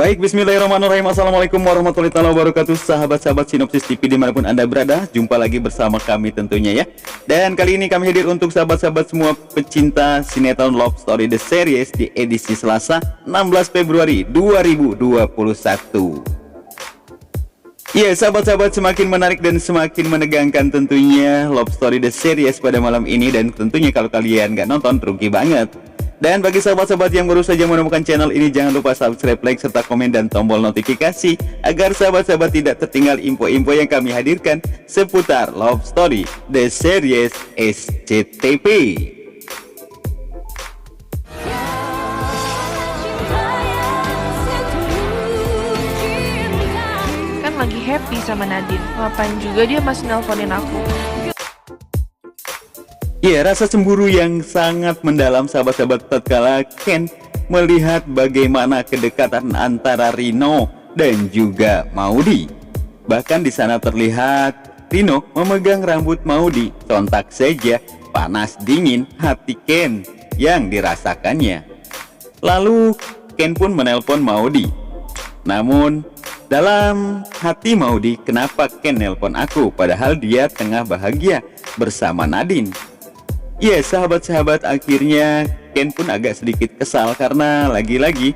Baik, bismillahirrahmanirrahim. Assalamualaikum warahmatullahi wabarakatuh. Sahabat-sahabat Sinopsis TV dimanapun Anda berada, jumpa lagi bersama kami tentunya ya. Dan kali ini kami hadir untuk sahabat-sahabat semua pecinta sinetron Love Story The Series di edisi Selasa 16 Februari 2021. Ya, sahabat-sahabat, semakin menarik dan semakin menegangkan tentunya Love Story The Series pada malam ini. Dan tentunya kalau kalian nggak nonton, rugi banget. Dan bagi sahabat-sahabat yang baru saja menemukan channel ini, jangan lupa subscribe, like, serta komen dan tombol notifikasi agar sahabat-sahabat tidak tertinggal info-info yang kami hadirkan seputar Love Story The Series SCTV. Kan lagi happy sama Nadine, ngapain juga dia masih nelponin aku. Ya, rasa cemburu yang sangat mendalam sahabat-sahabat tatkala Ken melihat bagaimana kedekatan antara Rino dan juga Maudy. Bahkan di sana terlihat Rino memegang rambut Maudy, sontak saja panas dingin hati Ken yang dirasakannya. Lalu Ken pun menelpon Maudy. Namun dalam hati Maudy, kenapa Ken nelpon aku padahal dia tengah bahagia bersama Nadine? Ya, sahabat-sahabat, akhirnya Ken pun agak sedikit kesal karena lagi-lagi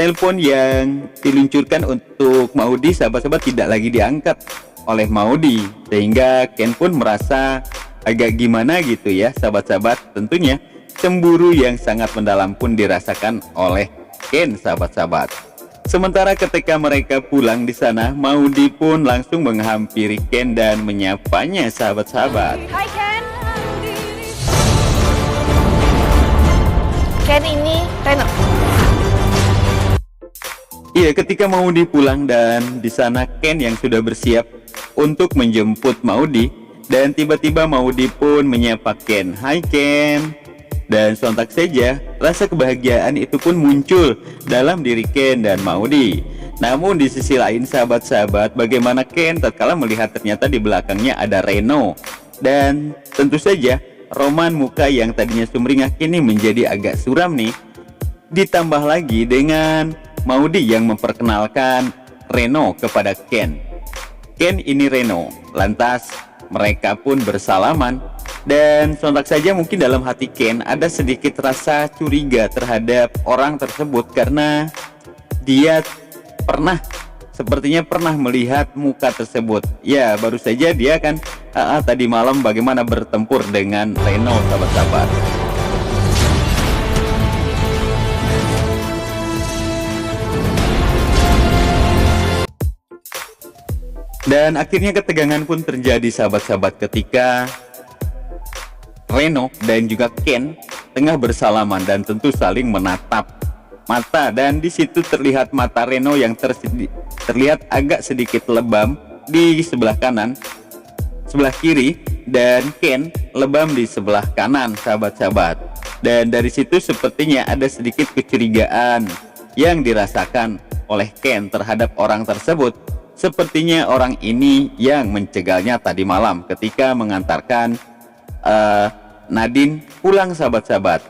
telepon yang diluncurkan untuk Maudy, sahabat-sahabat, tidak lagi diangkat oleh Maudy, sehingga Ken pun merasa agak gimana gitu ya, sahabat-sahabat. Tentunya cemburu yang sangat mendalam pun dirasakan oleh Ken, sahabat-sahabat. Sementara ketika mereka pulang di sana, Maudy pun langsung menghampiri Ken dan menyapanya, sahabat-sahabat. Hai Ken. Ken, ini Reno. Iya, ketika Maudy pulang dan di sana Ken yang sudah bersiap untuk menjemput Maudy, dan tiba-tiba Maudy pun menyapa Ken. Hai Ken. Dan sontak saja rasa kebahagiaan itu pun muncul dalam diri Ken dan Maudy. Namun di sisi lain, sahabat-sahabat, bagaimana Ken tatkala melihat ternyata di belakangnya ada Reno. Dan tentu saja roman muka yang tadinya sumringah kini menjadi agak suram nih. Ditambah lagi dengan Maudy yang memperkenalkan Reno kepada Ken. Ken, ini Reno. Lantas mereka pun bersalaman. Dan sontak saja mungkin dalam hati Ken ada sedikit rasa curiga terhadap orang tersebut karena dia sepertinya pernah melihat muka tersebut. Ya, baru saja dia kan tadi malam bagaimana bertempur dengan Reno, sahabat-sahabat. Dan akhirnya ketegangan pun terjadi, sahabat-sahabat, ketika Reno dan juga Ken tengah bersalaman dan tentu saling menatap mata, dan di situ terlihat mata Reno yang terlihat agak sedikit lebam di sebelah kanan, sebelah kiri, dan Ken lebam di sebelah kanan, sahabat-sahabat. Dan dari situ sepertinya ada sedikit kecurigaan yang dirasakan oleh Ken terhadap orang tersebut. Sepertinya orang ini yang mencegalnya tadi malam ketika mengantarkan Nadine pulang, sahabat-sahabat.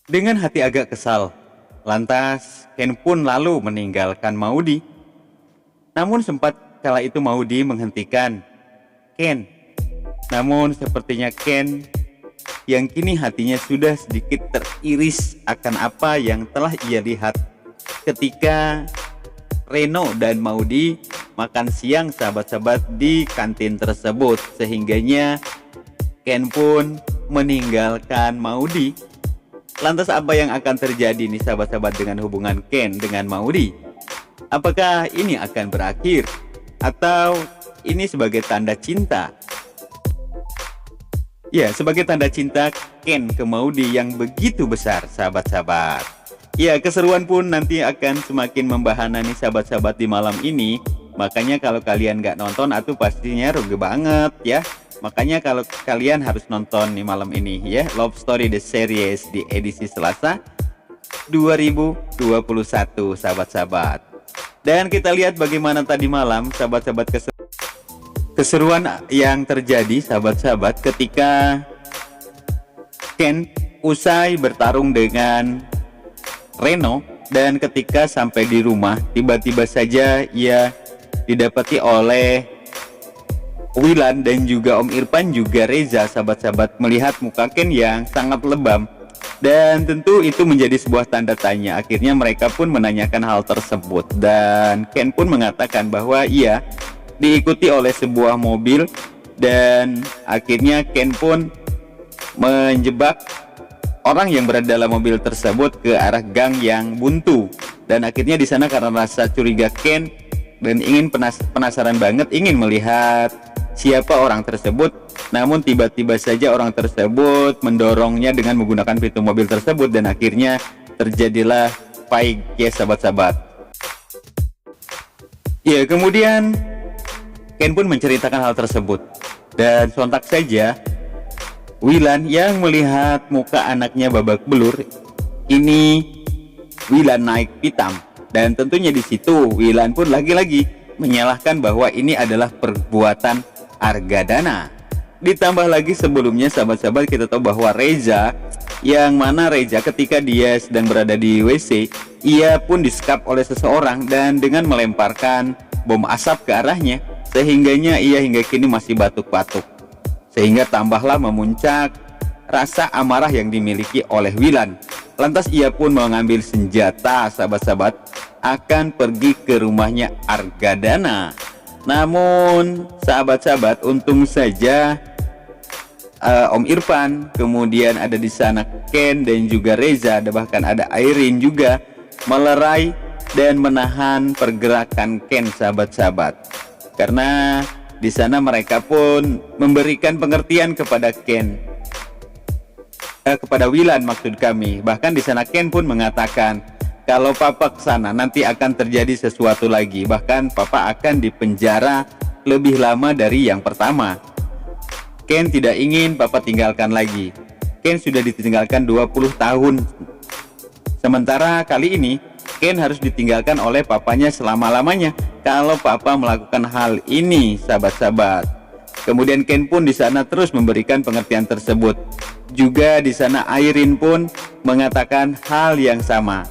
Dengan hati agak kesal, lantas Ken pun lalu meninggalkan Maudy. Namun sempat kala itu Maudy menghentikan Ken. Namun sepertinya Ken yang kini hatinya sudah sedikit teriris akan apa yang telah ia lihat ketika Reno dan Maudy makan siang, sahabat-sahabat, di kantin tersebut, sehingganya Ken pun meninggalkan Maudy. Lantas apa yang akan terjadi nih, sahabat-sahabat, dengan hubungan Ken dengan Maudy? Apakah ini akan berakhir atau ini sebagai tanda cinta? Ya, sebagai tanda cinta Ken ke Maudy yang begitu besar, sahabat-sahabat. Ya, keseruan pun nanti akan semakin membahana nih, sahabat-sahabat, di malam ini. Makanya kalau kalian nggak nonton, atuh pastinya rugi banget ya. Makanya kalau kalian harus nonton nih malam ini ya, Love Story The Series di edisi Selasa 2021, sahabat-sahabat. Dan kita lihat bagaimana tadi malam, sahabat-sahabat, keseruan yang terjadi, sahabat-sahabat, ketika Ken usai bertarung dengan Reno, dan ketika sampai di rumah tiba-tiba saja ia didapati oleh Wilan dan juga Om Irfan juga Reza, sahabat-sahabat, melihat muka Ken yang sangat lebam. Dan tentu itu menjadi sebuah tanda tanya. Akhirnya mereka pun menanyakan hal tersebut, dan Ken pun mengatakan bahwa ia diikuti oleh sebuah mobil, dan akhirnya Ken pun menjebak orang yang berada dalam mobil tersebut ke arah gang yang buntu. Dan akhirnya di sana karena rasa curiga Ken dan ingin penasaran banget ingin melihat siapa orang tersebut, namun tiba-tiba saja orang tersebut mendorongnya dengan menggunakan pintu mobil tersebut, dan akhirnya terjadilah fight ya sahabat-sahabat. Ya, kemudian Ken pun menceritakan hal tersebut, dan sontak saja Wilan yang melihat muka anaknya babak belur, ini Wilan naik pitam, dan tentunya di situ Wilan pun lagi-lagi menyalahkan bahwa ini adalah perbuatan Argadana. Ditambah lagi sebelumnya sahabat-sahabat kita tahu bahwa Reza, yang mana Reza ketika dia sedang berada di WC, ia pun disekap oleh seseorang dan dengan melemparkan bom asap ke arahnya, sehingganya ia hingga kini masih batuk-batuk. Sehingga tambahlah memuncak rasa amarah yang dimiliki oleh Wilan. Lantas ia pun mengambil senjata sahabat-sahabat, akan pergi ke rumahnya Argadana. Namun sahabat-sahabat, untung saja Om Irfan, kemudian ada di sana Ken dan juga Reza, bahkan ada Airin juga melerai dan menahan pergerakan Ken sahabat-sahabat. Karena di sana mereka pun memberikan pengertian kepada Ken, kepada Wilan maksud kami. Bahkan di sana Ken pun mengatakan kalau papa kesana nanti akan terjadi sesuatu lagi, bahkan papa akan dipenjara lebih lama dari yang pertama. Ken tidak ingin papa tinggalkan lagi. Ken sudah ditinggalkan 20 tahun. Sementara kali ini Ken harus ditinggalkan oleh papanya selama-lamanya kalau papa melakukan hal ini sahabat-sahabat. Kemudian Ken pun di sana terus memberikan pengertian tersebut. Juga di sana Airin pun mengatakan hal yang sama,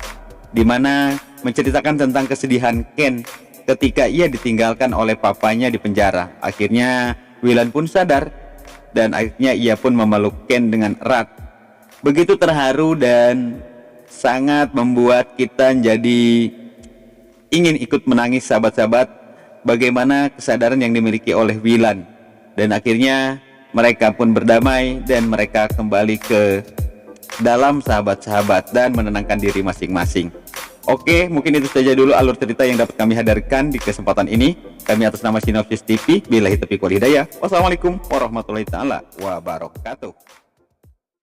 di mana menceritakan tentang kesedihan Ken ketika ia ditinggalkan oleh papanya di penjara. Akhirnya Wilan pun sadar dan akhirnya ia pun memeluk Ken dengan erat. Begitu terharu dan sangat membuat kita jadi ingin ikut menangis sahabat-sahabat, bagaimana kesadaran yang dimiliki oleh Wilan. Dan akhirnya mereka pun berdamai dan mereka kembali ke dalam sahabat-sahabat dan menenangkan diri masing-masing. Oke, mungkin itu saja dulu alur cerita yang dapat kami hadirkan di kesempatan ini. Kami atas nama Sinopsis TV, billahi taufiq wal hidayah. Wassalamualaikum warahmatullahi taala wabarakatuh.